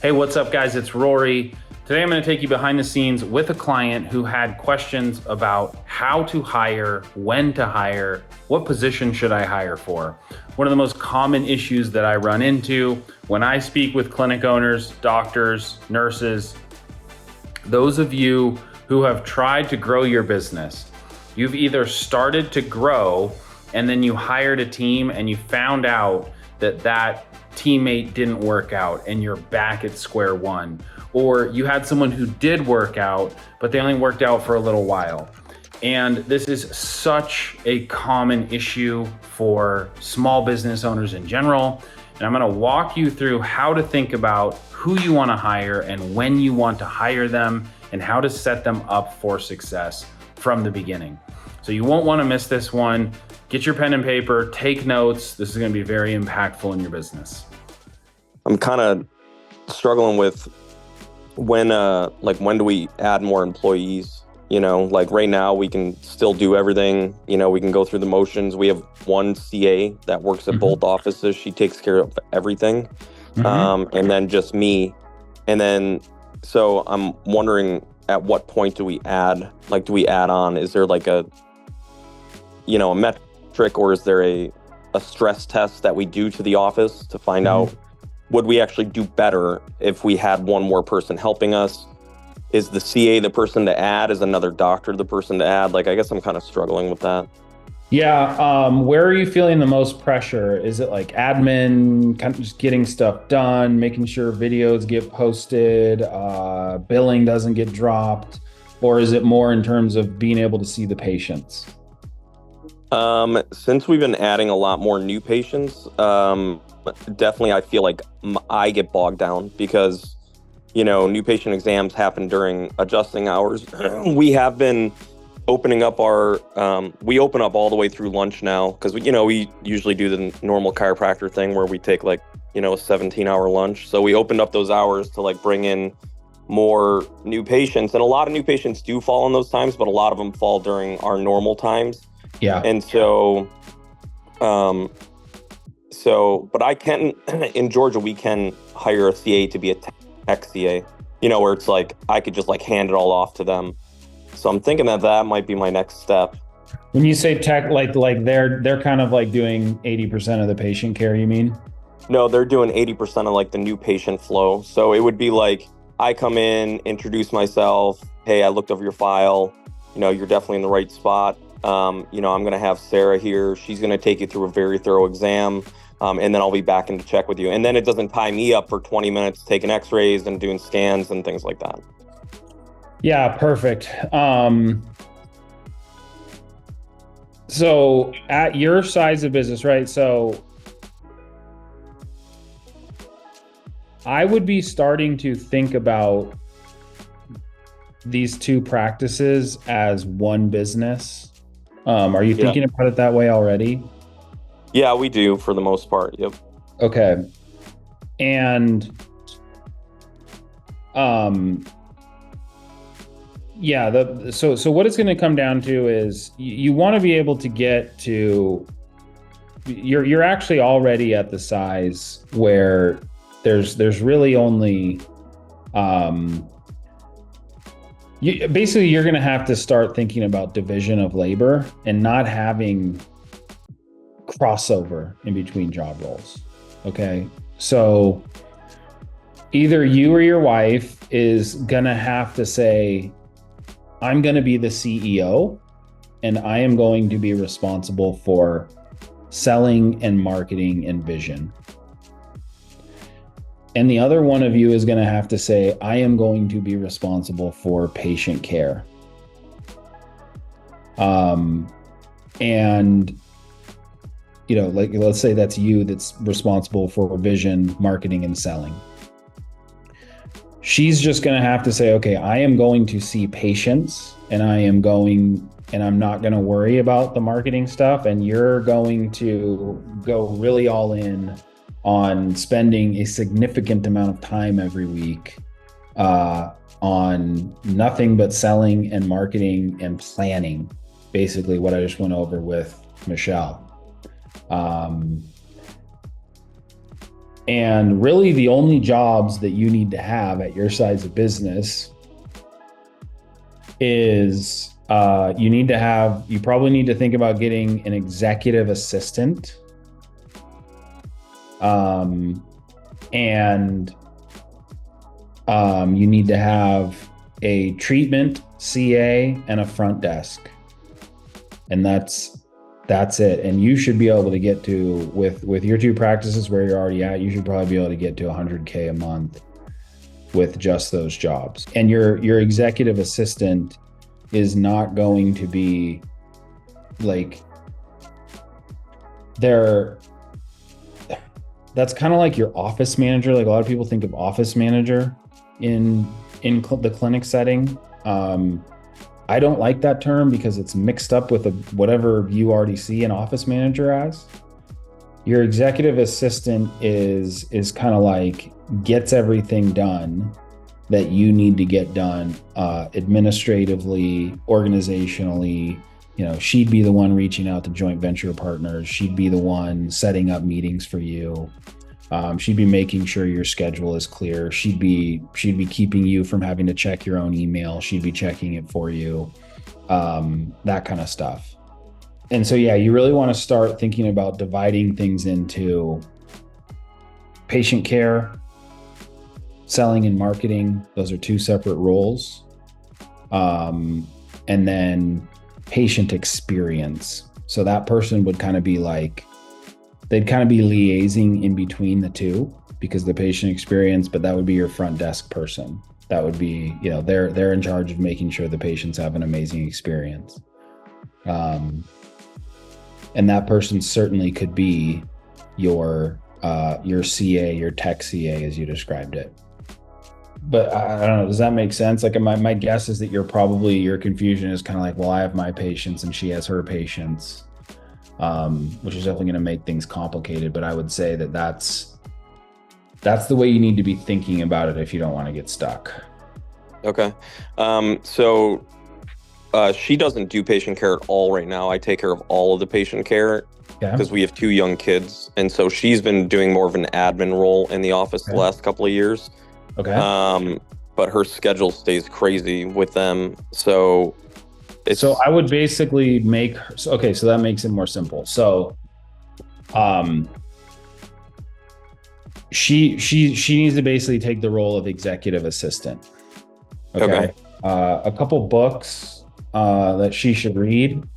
Hey, what's up, guys? It's Rory. Today I'm going to take you behind the scenes with a client who had questions about how to hire, when to hire, what position should I hire for. One of the most common issues that I run into when I speak with clinic owners, doctors, nurses, those of you who have tried to grow your business. You've either started to grow and then you hired a team and you found out that teammate didn't work out and you're back at square one. Or you had someone who did work out, but they only worked out for a little while. And this is such a common issue for small business owners in general. And I'm gonna walk you through how to think about who you wanna hire and when you want to hire them and how to set them up for success from the beginning. So you won't wanna miss this one. Get your pen and paper, take notes. This is gonna be very impactful in your business. I'm kind of struggling with when do we add more employees? Like right now we can still do everything. We can go through the motions. We have one CA that works at both offices. She takes care of everything. And then just me. And then, so I'm wondering at what point do we add, do we add on? Is there a metric, or is there a stress test that we do to the office to find out, would we actually do better if we had one more person helping us? Is the CA the person to add? Is another doctor the person to add? I guess I'm kind of struggling with that. Yeah. Where are you feeling the most pressure? Is it like admin, kind of just getting stuff done, making sure videos get posted, billing doesn't get dropped? Or is it more in terms of being able to see the patients? Since we've been adding a lot more new patients, definitely I feel like I get bogged down because, new patient exams happen during adjusting hours. We have been opening up we open up all the way through lunch now because, we usually do the normal chiropractor thing where we take a 17-hour lunch. So we opened up those hours to bring in more new patients. And a lot of new patients do fall in those times, but a lot of them fall during our normal times. Yeah. And so, but I can, in Georgia, we can hire a CA to be a tech CA, where it's I could just hand it all off to them. So I'm thinking that might be my next step. When you say tech, they're kind of doing 80% of the patient care, you mean? No, they're doing 80% of the new patient flow. So it would be I come in, introduce myself. Hey, I looked over your file. You're definitely in the right spot. I'm going to have Sarah here. She's going to take you through a very thorough exam. And then I'll be back in to check with you. And then it doesn't tie me up for 20 minutes taking x-rays and doing scans and things like that. Yeah, perfect. So at your size of business, right? So I would be starting to think about these two practices as one business. Are you thinking about it that way already? Yeah, we do for the most part. Yep. Okay. And so what it's going to come down to is you want to be able to get to, you're actually already at the size where there's really only basically you're going to have to start thinking about division of labor and not having crossover in between job roles. Okay. So either you or your wife is going to have to say, I'm going to be the CEO and I am going to be responsible for selling and marketing and vision. And the other one of you is going to have to say, I am going to be responsible for patient care. And let's say that's you that's responsible for vision, marketing, and selling. She's just going to have to say, okay, I am going to see patients and I'm not going to worry about the marketing stuff. And you're going to go really all in on spending a significant amount of time every week on nothing but selling and marketing and planning, basically what I just went over with Michelle. And really the only jobs that you need to have at your size of business is you probably need to think about getting an executive assistant. And you need to have a treatment CA and a front desk. And that's it. And you should be able to get to, with your two practices where you're already at, you should probably be able to get to 100K a month with just those jobs. And your executive assistant is not going to be like that's kind of like your office manager. Like a lot of people think of office manager in the clinic setting. I don't like that term because it's mixed up with whatever you already see an office manager as. Your executive assistant is kind of like gets everything done that you need to get done administratively, organizationally. She'd be the one reaching out to joint venture partners. She'd be the one setting up meetings for you. She'd be making sure your schedule is clear. She'd be keeping you from having to check your own email. She'd be checking it for you, that kind of stuff. And so, yeah, you really want to start thinking about dividing things into patient care, selling and marketing. Those are two separate roles. And then patient experience. So that person would kind of be like, they'd kind of be liaising in between the two because the patient experience, but that would be your front desk person. That would be, they're in charge of making sure the patients have an amazing experience. And that person certainly could be your CA, your tech CA, as you described it. But I don't know, does that make sense? Like my guess is that your confusion is kind of like, well, I have my patients and she has her patients, which is definitely going to make things complicated. But I would say that that's the way you need to be thinking about it if you don't want to get stuck. Okay. So she doesn't do patient care at all right now. I take care of all of the patient care because we have 2 young kids. And so she's been doing more of an admin role in the office the last couple of years. Okay. But her schedule stays crazy with them. So I would basically make her, so that makes it more simple. So, she needs to basically take the role of executive assistant. Okay. A couple books, that she should read.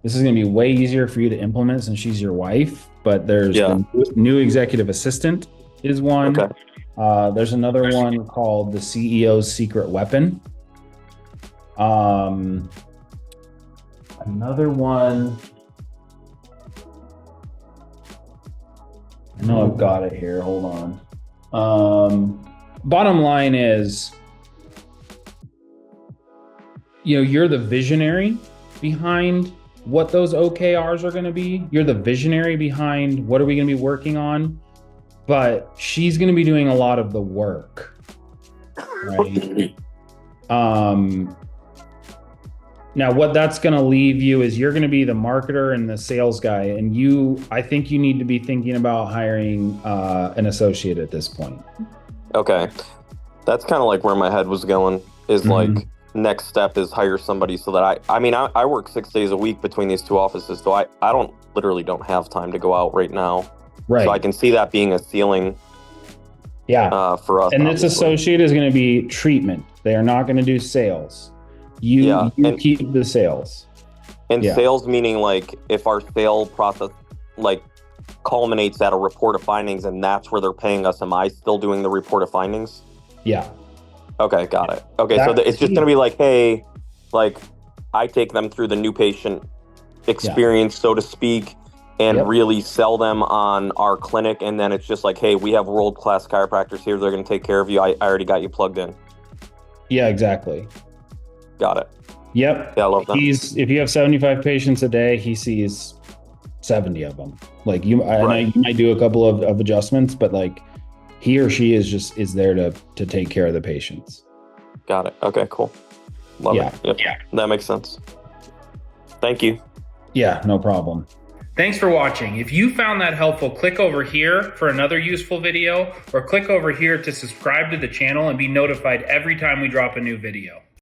This is going to be way easier for you to implement since she's your wife, but there's the new executive assistant is one. Okay. There's another one called The CEO's Secret Weapon. Another one, I know I've got it here. Hold on. Bottom line is, you're the visionary behind what those OKRs are going to be. You're the visionary behind what are we going to be working on. But she's going to be doing a lot of the work, right? Now what that's going to leave you is you're going to be the marketer and the sales guy. And I think you need to be thinking about hiring an associate at this point. Okay. That's kind of like where my head was going is like next step is hire somebody so that I work 6 days a week between these 2 offices. So I literally don't have time to go out right now. Right. So I can see that being a ceiling. Yeah. For us. And this associate is going to be treatment. They are not going to do sales. You keep the sales. And sales meaning like if our sale process like culminates at a report of findings and that's where they're paying us, am I still doing the report of findings? Yeah. Okay, got it. Okay, so it's just going to be like, hey, like I take them through the new patient experience, so to speak, and really sell them on our clinic. And then it's just like, hey, we have world-class chiropractors here. They're going to take care of you. I already got you plugged in. Yeah, exactly. Got it. Yep. Yeah, I love that. If you have 75 patients a day, he sees 70 of them. Like you might do a couple of adjustments, but like he or she is there to take care of the patients. Got it. Okay, cool. Love it. Yep. Yeah. That makes sense. Thank you. Yeah, no problem. Thanks for watching. If you found that helpful, click over here for another useful video, or click over here to subscribe to the channel and be notified every time we drop a new video.